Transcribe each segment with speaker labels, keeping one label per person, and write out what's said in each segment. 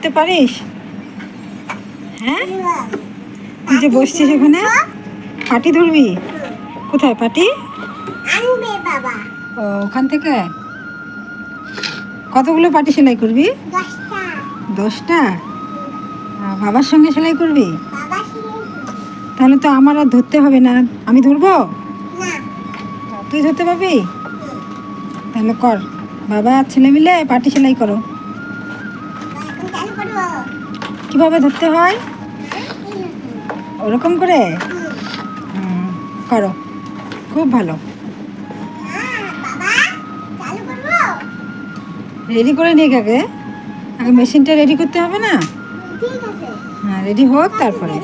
Speaker 1: ধরতে পারিস? হ্যাঁ, তুই যে বসছিস ওখানে পাটি ধরবি? কোথায় পাটি? ও, ওখান থেকে কতগুলো পাটি সেলাই করবি? 10টা। বাবার সঙ্গে সেলাই করবি? তাহলে তো আমার আর ধরতে হবে না, আমি ধরবো? তুই ধরতে পারবি? তাহলে কর, বাবা আর ছেলে মিলে পাটি সেলাই করো। কিভাবে ধরতে হয় ওরকম করে? করো, খুব ভালো। রেডি করে নিয়ে আগে আগে মেশিনটা রেডি করতে হবে না? হ্যাঁ, রেডি হোক তারপরে।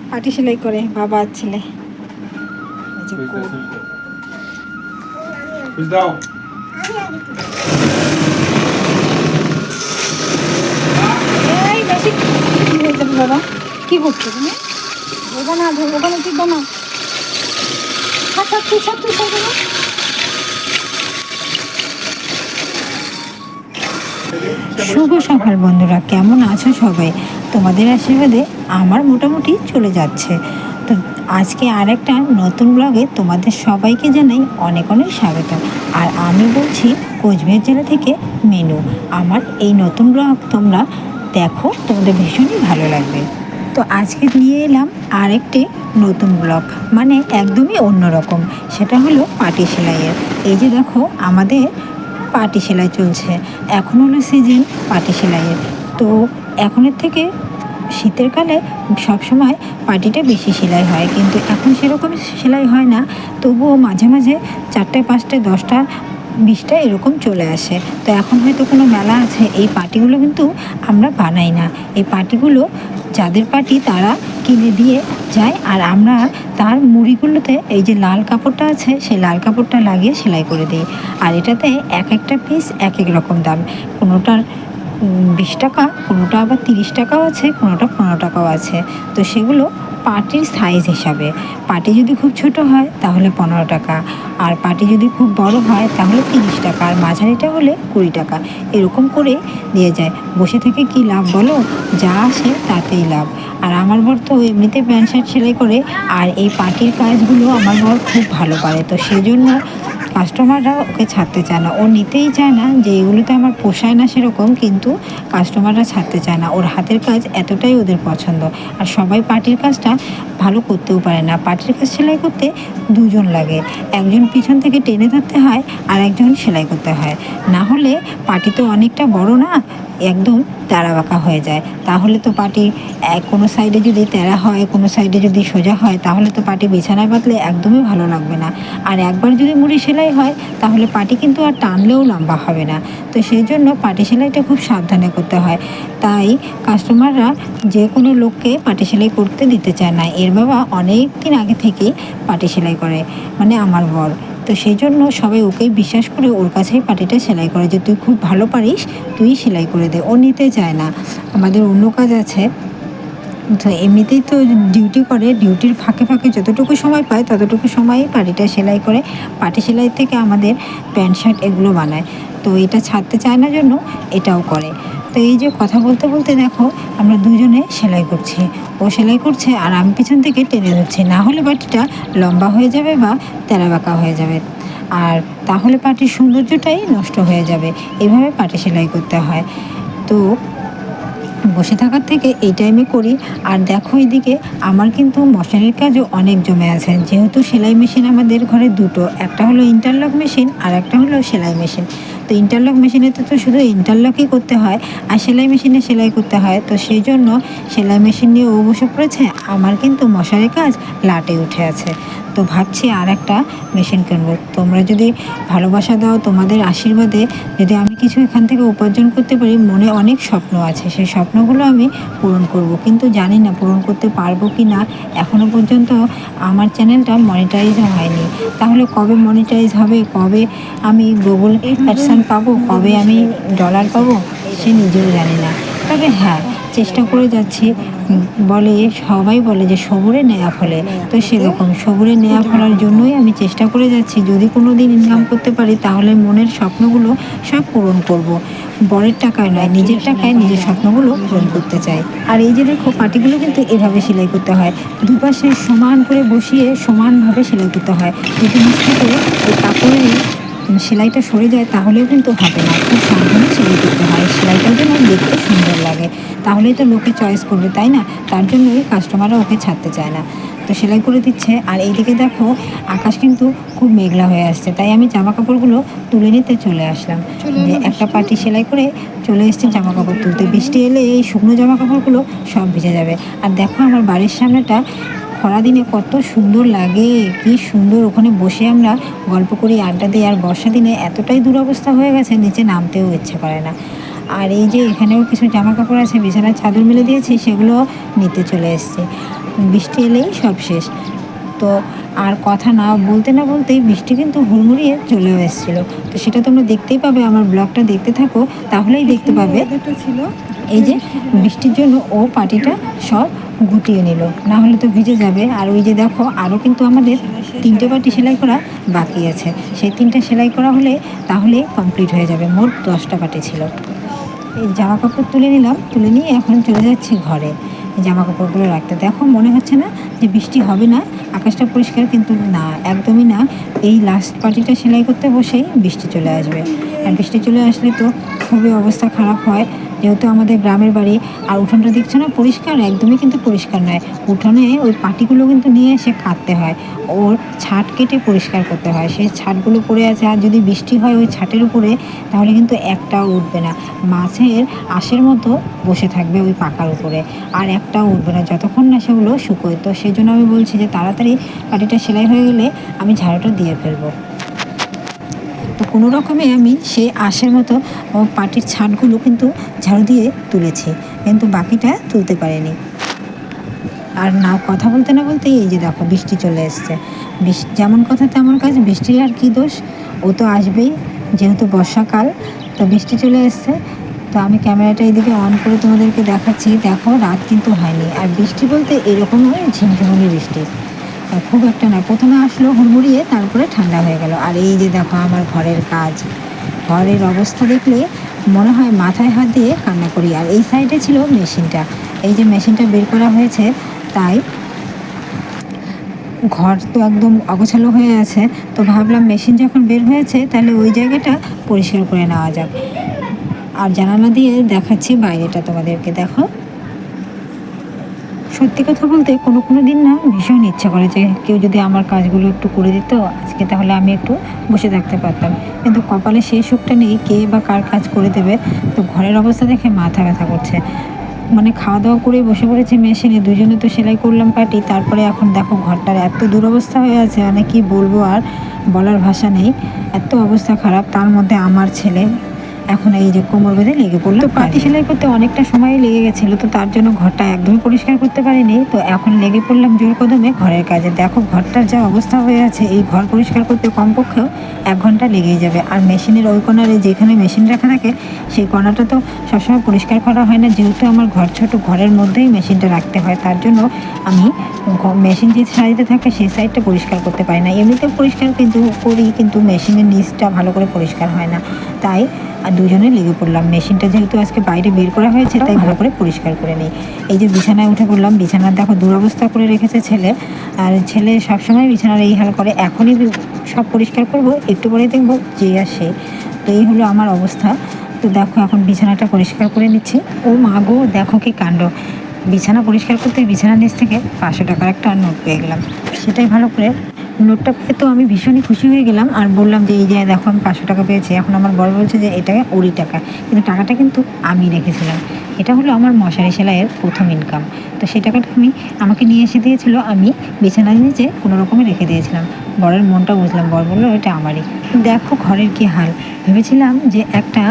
Speaker 1: পাটি সেলাই করে বাবা আর ছেলে। এই বেশি কি হয়ে যাবে বাবা? কি করছো তুমি? ওখানে ওখানে টিপবা না। শুভ সকাল বন্ধুরা, কেমন আছো সবাই? তোমাদের আশীর্বাদে আমার মোটামুটি চলে যাচ্ছে। তো আজকে আরেকটা নতুন ব্লগে তোমাদের সবাইকে জানাই অনেক অনেক স্বাগত। আর আমি বলছি কোচবিহার জেলা থেকে মেনু। আমার এই নতুন ব্লগ তোমরা দেখো, তোমাদের ভীষণই ভালো লাগবে। তো আজকে নিয়ে এলাম আরেকটি নতুন ব্লগ, মানে একদমই অন্যরকম। সেটা হলো পাটি সেলাইয়ের। এই যে দেখো, আমাদের পাটি সেলাই চলছে। এখন হলো সিজন পাটি সেলাইয়ের। তো এখনের থেকে শীতের কালে সবসময় পাটিটা বেশি সেলাই হয়, কিন্তু এখন সেরকম সেলাই হয় না। তবুও মাঝে মাঝে 4টে 5টে 10টা 20টা এরকম চলে আসে। তো এখন হয়তো কোনো মেলা আছে, এই পাটিগুলো কিন্তু আমরা বানাই না। এই পাটিগুলো যাদের পাটি তারা কিনে দিয়ে যায়, আর আমরা তার মুড়িগুলোতে এই যে লাল কাপড়টা আছে সেই লাল কাপড়টা লাগিয়ে সেলাই করে দিই। আর এটাতে এক একটা পিস এক এক রকম দাম। কোনোটার 20 টাকা, কোনোটা আবার 30 টাকাও আছে, কোনোটা 15 টাকাও আছে। তো সেগুলো পাটির সাইজ হিসাবে। পাটি যদি খুব ছোট হয় তাহলে 15 টাকা, আর পাটি যদি খুব বড় হয় তাহলে 30 টাকা, আর মাঝারিটা হলে 20 টাকা। এরকম করে দিয়ে যায়। বসে থেকে কি লাভ বলো? যা আসে তাতেই লাভ। আর আমার বর তো এমনিতে প্যান্ট শার্ট সেলাই করে, আর এই পাটির কাজগুলো আমার বর খুব ভালো পারে। তো সেই জন্য কাস্টমাররা ওকে ছাড়তে চায় না, ও নিতেই চায় না যে এগুলোতে আমার পোষায় না সেরকম, কিন্তু কাস্টমাররা ছাড়তে চায় না। ওর হাতের কাজ এতটাই ওদের পছন্দ। আর সবাই পাটির কাজটা ভালো করতেও পারে না। পাটির কাজ সেলাই করতে দুজন লাগে, একজন পিছন থেকে টেনে ধরতে হয় আর একজন সেলাই করতে হয়। না হলে পাটি তো অনেকটা বড় না, একদম তেড়া বাঁকা হয়ে যায়। তাহলে তো পাটি কোনো সাইডে যদি তেড়া হয়, কোনো সাইডে যদি সোজা হয়, তাহলে তো পাটি বিছানায় বাঁধলে একদমই ভালো লাগবে না। আর একবার যদি মুড়ি সেলাই হয় তাহলে পাটি কিন্তু আর টানলেও লম্বা হবে না। তো সেই জন্য পাটি সেলাইটা খুব সাবধানে করতে হয়। তাই কাস্টমাররা যে কোনো লোককে পাটি সেলাই করতে দিতে চায় না। এর বাবা অনেক দিন আগে থেকেই পাটি সেলাই করে, মানে আমার বর। তো সেই জন্য সবাই ওকেই বিশ্বাস করে ওর কাছেই পাটিটা সেলাই করে, যে তুই খুব ভালো পারিস, তুই সেলাই করে দে। ও নিতে চায় না, আমাদের অন্য কাজ আছে। তো এমনিতেই তো ডিউটি করে, ডিউটির ফাঁকে ফাঁকে যতটুকু সময় পায় ততটুকু সময়ই পাটিটা সেলাই করে। পাটি সেলাই থেকে আমাদের প্যান্ট শার্ট এগুলো বানায়। তো এটা ছাড়তে চায় না জন্য এটাও করে। তো এই যে কথা বলতে বলতে দেখো, আমরা দুজনে সেলাই করছি। ও সেলাই করছে আর আমি পিছন থেকে টেনে ধরছি, না হলে পাটিটা লম্বা হয়ে যাবে বা তেড়া বাঁকা হয়ে যাবে, আর তাহলে পাটির সৌন্দর্যটাই নষ্ট হয়ে যাবে। এভাবে পাটি সেলাই করতে হয়। তো বসে থাকার থেকে এই টাইমে করি। আর দেখো, এদিকে আমার কিন্তু মশারির কাজও অনেক জমে আছে। যেহেতু সেলাই মেশিন আমাদের ঘরে দুটো, একটা হলো ইন্টারলক মেশিন আর একটা হলো সেলাই মেশিন। তো ইন্টারলক মেশিনেতে তো শুধু ইন্টারলকই করতে হয়, আর সেলাই মেশিনে সেলাই করতে হয়। তো সেই জন্য সেলাই মেশিন নিয়ে ও বসে পড়েছে, আমার কিন্তু মশারির কাজ লাটে উঠে আছে। তো ভাবছি আর একটা মেশিন কিনবো। তোমরা যদি ভালোবাসা দাও, তোমাদের আশীর্বাদে যদি আমি কিছু এখান থেকে উপার্জন করতে পারি, মনে অনেক স্বপ্ন আছে, সেই স্বপ্নগুলো আমি পূরণ করব। কিন্তু জানি না পূরণ করতে পারবো কি না। এখনও পর্যন্ত আমার চ্যানেলটা মনিটাইজ হয়নি। তাহলে কবে মনিটাইজ হবে, কবে আমি গুগল অ্যাডসেন্স পাবো, কবে আমি ডলার পাবো, সে নিজেও জানি না। তবে হ্যাঁ, চেষ্টা করে যাচ্ছি। বলে, সবাই বলে যে সবুরে নেয়া ফলে, তো সেরকম সবুরে নেয়া ফলার জন্যই আমি চেষ্টা করে যাচ্ছি। যদি কোনো দিন ইনকাম করতে পারি তাহলে মনের স্বপ্নগুলো সব পূরণ করব। বরের টাকায় নয়, নিজের টাকায় নিজের স্বপ্নগুলো পূরণ করতে চাই। আর এই যে দেখো, পাটিগুলো কিন্তু এভাবে সেলাই করতে হয়, দুপাশে সমান করে বসিয়ে সমানভাবে সেলাই করতে হয়। যদি নিচ থেকে ওই কাপড়ের সেলাইটা সরে যায় তাহলেও কিন্তু হবে না, খুব সাবধানে সেলাই করতে হয়, সেলাইটা যেন দেখতে সুন্দর লাগে, তাহলেই তো লোকে চয়েস করবে, তাই না? তার জন্যই কাস্টমাররা ওকে ছাড়তে চায় না। তো সেলাই করে দিচ্ছে। আর এইদিকে দেখো, আকাশ কিন্তু খুব মেঘলা হয়ে আসছে, তাই আমি জামা কাপড়গুলো তুলে নিতে চলে আসলাম। যে একটা পাটি সেলাই করে চলে এসেছি জামা কাপড় তুলতে। বৃষ্টি এলে এই শুকনো জামা কাপড়গুলো সব ভিজে যাবে। আর দেখো, আমার বাড়ির সামনেটা খরা দিনে কত সুন্দর লাগে, কি সুন্দর ওখানে বসে আমরা গল্প করি, আড্ডা দিই। আর বর্ষা দিনে এতটাই দুরবস্থা হয়ে গেছে, নিচে নামতেও ইচ্ছে করে না। আর এই যে এখানেও কিছু জামা কাপড় আছে, বিছানায় চাদর মেলে দিয়েছি, সেগুলো নিতে চলে এসছে। বৃষ্টি এলেই সব শেষ। তো আর কথা না বলতে না বলতেই বৃষ্টি কিন্তু হুড়মুড়িয়ে চলেও এসেছিলো। তো সেটা তোমরা দেখতেই পাবে, আমার ব্লগটা দেখতে থাকো, তাহলেই দেখতে পাবে। এই যে বৃষ্টির জন্য ও পাটিটা সব গুটিয়ে নিল, না হলে তো ভিজে যাবে। আর ওই যে দেখো, আরও কিন্তু আমাদের 3টে পাটি সেলাই করা বাকি আছে, সেই 3টে সেলাই করা হলে তাহলে কমপ্লিট হয়ে যাবে। মোট 10টা পাটি ছিল। এই জামা কাপড় তুলে নিলাম, তুলে নিয়ে এখন চলে যাচ্ছি ঘরে জামা কাপড়গুলো রাখতে। দেখো, মনে হচ্ছে না যে বৃষ্টি হবে না, আকাশটা পরিষ্কার, কিন্তু না, একদমই না। এই লাস্ট পাটিটা সেলাই করতে বসেই বৃষ্টি চলে আসবে। আর বৃষ্টি চলে আসলে তো খুবই অবস্থা খারাপ হয়, যেহেতু আমাদের গ্রামের বাড়ি। আর উঠোনটা দেখছো না, পরিষ্কার একদমই কিন্তু পরিষ্কার নয়। উঠোনে ওই পাটিগুলো কিন্তু নিয়ে এসে কাটতে হয়, ওর ছাট কেটে পরিষ্কার করতে হয়, সেই ছাটগুলো পড়ে আছে। আর যদি বৃষ্টি হয় ওই ছাটের উপরে, তাহলে কিন্তু একটাও উঠবে না, মাছের আঁশের মতো বসে থাকবে ওই পাকার উপরে, আর একটাও উঠবে না যতক্ষণ না সেগুলো শুকোয়। তো সেই জন্য আমি বলছি যে তাড়াতাড়ি পাটিটা সেলাই হয়ে গেলে আমি ঝাড়ুটা দিয়ে ফেলবো। তো কোনো রকমে আমি সেই আঁশের মতো পাটির ছাটগুলো কিন্তু ঝাড়ু দিয়ে তুলেছি, কিন্তু বাকিটা তুলতে পারিনি। আর না, কথা বলতে না বলতেই এই যে দেখো বৃষ্টি চলে এসছে। যেমন কথা তেমন কাজ, বৃষ্টির আর কি দোষ, ও তো আসবেই, যেহেতু বর্ষাকাল। তো বৃষ্টি চলে এসছে। তো আমি ক্যামেরাটা এদিকে অন করে তোমাদেরকে দেখাচ্ছি। দেখো, রাত কিন্তু হয়নি, আর বৃষ্টি বলতে এরকম হয় ঝিমঝিমুনি বৃষ্টি, খুব একটা না। প্রথমে আসলো হুড়মুড়িয়ে, তারপরে ঠান্ডা হয়ে গেল। আর এই যে দেখো আমার ঘরের কাজ, ঘরের অবস্থা দেখলে মনে হয় মাথায় হাত দিয়ে কান্না করি। আর এই সাইডে ছিল মেশিনটা, এই যে মেশিনটা বের করা হয়েছে, তাই ঘর তো একদম অগোছালো হয়ে আছে। তো ভাবলাম মেশিন যখন বের হয়েছে তাহলে ওই জায়গাটা পরিষ্কার করে নেওয়া যাক। আর জানালা দিয়ে দেখাচ্ছি বাইরেটা তোমাদেরকে, দেখো। সত্যি কথা বলতে কোনো কোনো দিন না ভীষণ ইচ্ছা করে যে কেউ যদি আমার কাজগুলো একটু করে দিত আজকে, তাহলে আমি একটু বসে থাকতে পারতাম। কিন্তু কপালে সেই সুখটা নেই, কে বা কার কাজ করে দেবে। তো ঘরের অবস্থা দেখে মাথা ব্যথা করছে। মানে খাওয়া দাওয়া করে বসে পড়েছি মেশিনে, দুজনে তো সেলাই করলাম পাটি, তারপরে এখন দেখো ঘরটার এত দুরবস্থা হয়ে আছে, মানে কি বলবো, আর বলার ভাষা নেই, এত অবস্থা খারাপ। তার মধ্যে আমার ছেলে এখন এই যে কোমর বেঁধে লেগে পড়লো। তো পাটি সেলাই করতে অনেকটা সময় লেগে গেছিলো, তো তার জন্য ঘরটা একদমই পরিষ্কার করতে পারিনি। তো এখন লেগে পড়লাম জোর কদমে ঘরের কাজে। দেখো ঘরটার যা অবস্থা হয়ে আছে, এই ঘর পরিষ্কার করতে কমপক্ষেও 1 ঘন্টা লেগেই যাবে। আর মেশিনের ওই কোণারে যেখানে মেশিন রাখা থাকে, সেই কোণাটা তো সবসময় পরিষ্কার করা হয় না, যেহেতু আমার ঘর ছোট, ঘরের মধ্যেই মেশিনটা রাখতে হয়। তার জন্য আমি মেশিন যে সাইডে থাকে সেই সাইডটা পরিষ্কার করতে পারি না। এমনিতে পরিষ্কার কিন্তু করি, কিন্তু মেশিনের নিচটা ভালো করে পরিষ্কার হয় না, তাই আর দুজনে লেগে পড়লাম। মেশিনটা যেহেতু আজকে বাইরে বের করা হয়েছে, তাই ভালো করে পরিষ্কার করে নিই। এই যে বিছানায় উঠে পড়লাম, বিছানার দেখো দুরবস্থা করে রেখেছে ছেলে। আর ছেলে সবসময় বিছানার এই হাল করে, এখনই সব পরিষ্কার করব, একটু পরে দেখবো যে আসে। তো এই হলো আমার অবস্থা। তো দেখো এখন বিছানাটা পরিষ্কার করে নিচ্ছি। ও মা গো, দেখো কি কাণ্ড, বিছানা পরিষ্কার করতে বিছানার নিচ থেকে 500 টাকার একটা নোট পেয়ে গেলাম। সেটাই ভালো করে, নোটটা পেয়ে তো আমি ভীষণই খুশি হয়ে গেলাম, আর বললাম যে এই যে দেখো আমি 500 টাকা পেয়েছি। এখন আমার বড় বলছে যে এটা ওরই টাকা, কিন্তু টাকাটা কিন্তু আমি রেখেছিলাম। এটা হলো আমার মশারি সেলাইয়ের প্রথম ইনকাম। তো সেই টাকাটা আমাকে নিয়ে এসে দিয়েছিল, আমি বিছানার নিচে কোনো রকমে রেখে দিয়েছিলাম। বরের মনটা বুঝলাম, বর বললো এটা আমারই। দেখো ঘরের কি হাল, ভেবেছিলাম যে একটা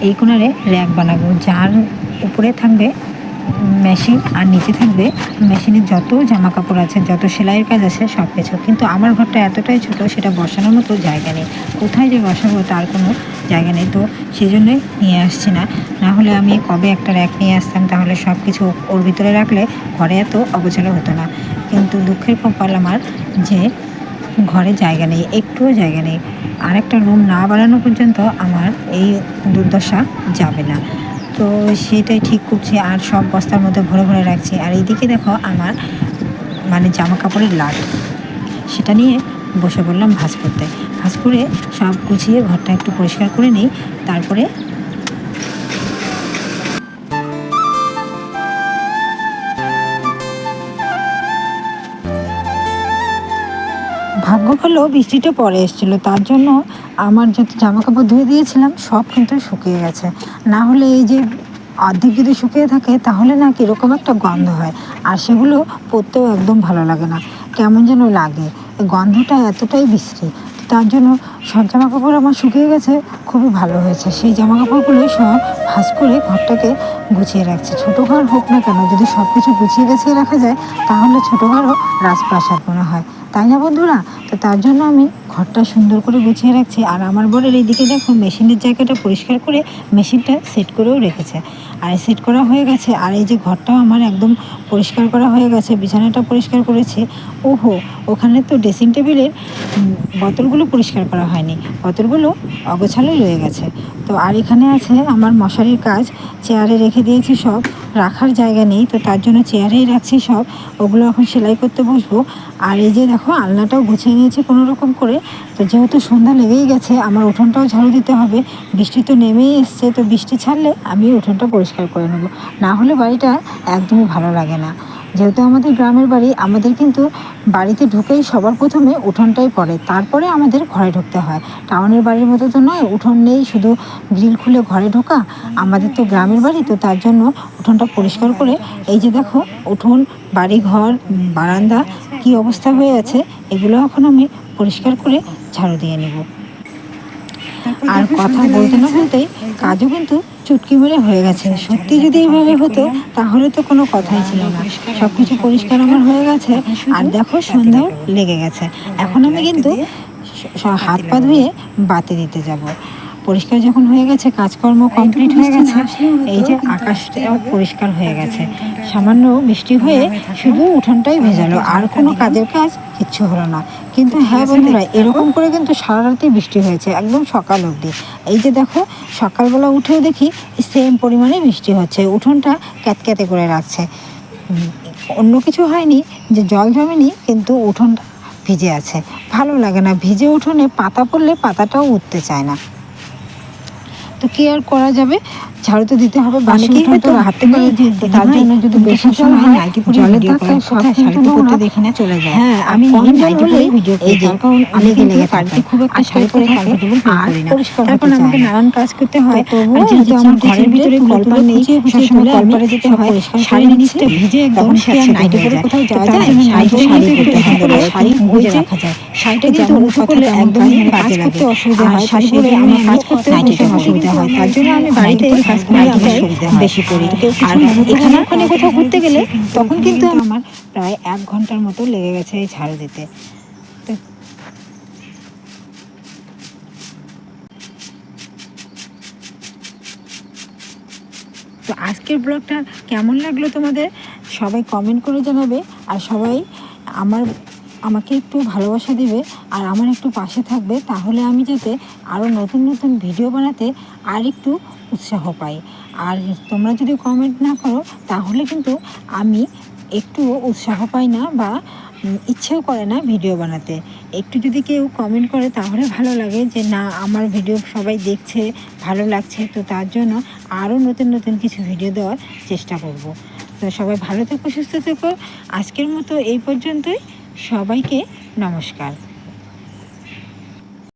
Speaker 1: এই কোণারে র্যাক বানাবো, যার উপরে থাকবে মেশিন, আর নিচে থাকবে মেশিনের যত জামা কাপড় আছে, যত সেলাইয়ের কাজ আছে সব কিছু। কিন্তু আমার ঘরটা এতটাই ছোট, সেটা বসানোর মতো জায়গা নেই। কোথায় যে বসাবো তার কোনো জায়গা নেই, তো সেই জন্যই নিয়ে আসছি না। না হলে আমি কবে একটা র্যাক নিয়ে আসতাম, তাহলে সব কিছু ওর ভিতরে রাখলে ঘরে এত অগোছালো হতো না। কিন্তু দুঃখের কপাল আমার যে ঘরে জায়গা নেই, একটুও জায়গা নেই। আরেকটা রুম না বানানো পর্যন্ত আমার এই দুর্দশা যাবে না। তো সেটাই ঠিক করছি, আর সব বস্তার মধ্যে ভরে ভরে রাখছি। আর এইদিকে দেখো আমার মানে জামা কাপড়ের লাট, সেটা নিয়ে বসে পড়লাম ভাঁজ করতে। ভাঁজ করে সব গুছিয়ে ঘরটা একটু পরিষ্কার করে নিই, তারপরে ভাগ্য ভালো বৃষ্টিটা পরে এসেছিলো, তার জন্য আমার যত জামা কাপড় ধুয়ে দিয়েছিলাম সব কিন্তু শুকিয়ে গেছে। না হলে এই যে অর্ধেক যদি শুকিয়ে থাকে তাহলে না কীরকম একটা গন্ধ হয়, আর সেগুলো পরতেও একদম ভালো লাগে না, কেমন যেন লাগে। এই গন্ধটা এতটাই বিশ্রী, তার জন্য সব জামা কাপড় আমার শুকিয়ে গেছে, খুবই ভালো হয়েছে। সেই জামা কাপড়গুলোই সব ভাঁজ করে ঘরটাকে গুছিয়ে রাখছি। ছোটো ঘর হোক না কেন, যদি সব কিছু গুছিয়ে গেছিয়ে রাখা যায় তাহলে ছোটো ঘরও রাজপ্রাসাদ মনে হয়, তাই না বন্ধুরা? তো তার জন্য আমি ঘরটা সুন্দর করে গুছিয়ে রাখছি। আর আমার বরের এইদিকে দেখো মেশিনের জায়গাটা পরিষ্কার করে মেশিনটা সেট করেও রেখেছে, আর সেট করা হয়ে গেছে। আর এই যে ঘরটাও আমার একদম পরিষ্কার করা হয়ে গেছে, বিছানাটা পরিষ্কার করেছে। ওহো, ওখানে তো ড্রেসিং টেবিলের বোতলগুলো পরিষ্কার করা হয়নি, বোতলগুলো অগোছালোই রয়ে গেছে। তো আর এখানে আছে আমার মশারির কাজ, চেয়ারে রেখে দিয়েছি সব, রাখার জায়গা নেই, তো তার জন্য চেয়ারেই রাখছি সব। ওগুলো এখন সেলাই করতে বসবো। আর এই যে দেখো আলনাটাও গুছিয়ে নিয়েছি কোনো রকম করে। তো যেহেতু সন্ধ্যা লেগেই গেছে, আমার উঠোনটাও ঝাড়ু দিতে হবে। বৃষ্টি তো নেমেই এসছে, তো বৃষ্টি ছাড়লে আমি উঠোনটা পরিষ্কার করে নেবো, না হলে বাড়িটা একদমই ভালো লাগে না। যেহেতু আমাদের গ্রামের বাড়ি, আমাদের কিন্তু বাড়িতে ঢুকেই সবার প্রথমে উঠোনটাই পড়ে, তারপরে আমাদের ঘরে ঢুকতে হয়। টাউনের বাড়ির মতো তো নয়, উঠোন নেই, শুধু গ্রিল খুলে ঘরে ঢোকা। আমাদের তো গ্রামের বাড়ি, তো তার জন্য উঠোনটা পরিষ্কার করে, এই যে দেখো উঠোন, বাড়ি ঘর, বারান্দা কি অবস্থা হয়ে আছে, এগুলো এখন আমি পরিষ্কার করে ঝাড়ু দিয়ে নেব। আর কথা বলতে না বলতেই কাজও কিন্তু চুটকি মেরে হয়ে গেছে। সত্যি যদি এইভাবে হতো তাহলে তো কোনো কথাই ছিল না। সব কিছু পরিষ্কার আমার হয়ে গেছে, আর দেখো সন্ধ্যাও লেগে গেছে। এখন আমি কিন্তু হাত পা ধুয়ে বাতি দিতে যাব। পরিষ্কার যখন হয়ে গেছে, কাজকর্ম কমপ্লিট হয়ে গেছে, এই যে আকাশটাও পরিষ্কার হয়ে গেছে। সামান্য বৃষ্টি হয়ে শুধু উঠোনটাই ভেজালো, আর কোনো কাজের কাজ কিচ্ছু হলো না। কিন্তু হ্যাঁ বন্ধুরা, এরকম করে কিন্তু সারা রাতে বৃষ্টি হয়েছে, একদম সকাল অবধি। এই যে দেখো সকালবেলা উঠেও দেখি সেম পরিমাণে বৃষ্টি হচ্ছে, উঠোনটা ক্যাতক্যাতে করে রাখছে। অন্য কিছু হয়নি, যে জল জমেনি, কিন্তু উঠোনটা ভিজে আছে। ভালো লাগে না, ভিজে উঠোনে পাতা পড়লে পাতাটাও উঠতে চায় না। তো কি আর করা যাবে, ঝাড়ু তো দিতে হবে। বাকি হয়তো হাতে করে, তার জন্য যদি বেশি জল হয়, জলে থাকলে কোথায় শাড়ি পরতে দেখি না চলে যায়। হ্যাঁ, আমি নাইটি পরে ভিডিও করি, যার কারণ আমি কিন্তু বাড়িতে খুব একটা শাড়ি পরে কমফোর্টেবল ফিল করি না। তারপর আমাকে নানান কাজ করতে হয়, আর যেহেতু আমার ঘরের ভিতরে কলপার নেই, সবসময় কলপারে যেতে হয়। শাড়ির নিচটা ভিজে একদম, নাইটি পরে কোথাও যাওয়া যায়, শাড়ি পরতে হয়, শাড়ি গুজে রাখা যায়। শাড়িটা কিন্তু উঁচু করলে একদম কাজ করতে অসুবিধা হয়, শাড়ি পরে আমি কাজ করতে অসুবিধা হয়। তার জন্য আমি বাড়িতে কাজ করি, আমার বেশি করি। আর এখানে ওখানে কোথাও ঘুরতে গেলে তখন কিন্তু আমার প্রায় 1 ঘন্টার মতো লেগে গেছে এই ঝাড়ু দিতে। তো আজকের ব্লগটা কেমন লাগলো তোমাদের, সবাই কমেন্ট করে জানাবে। আর সবাই আমাকে একটু ভালোবাসা দিবে, আর আমার একটু পাশে থাকবে, তাহলে আমি যাতে আরও নতুন নতুন ভিডিও বানাতে আর একটু উৎসাহ পাই। আর তোমরা যদি কমেন্ট না করো তাহলে কিন্তু আমি একটু উৎসাহ পাই না, বা ইচ্ছেও করে না ভিডিও বানাতে। একটু যদি কেউ কমেন্ট করে তাহলে ভালো লাগে, যে না আমার ভিডিও সবাই দেখছে, ভালো লাগছে, তো তার জন্য আরও নতুন নতুন কিছু ভিডিও দেওয়ার চেষ্টা করব। তো সবাই ভালো থেকো, সুস্থ থেকো। আজকের মতো এই পর্যন্তই, সবাইকে নমস্কার।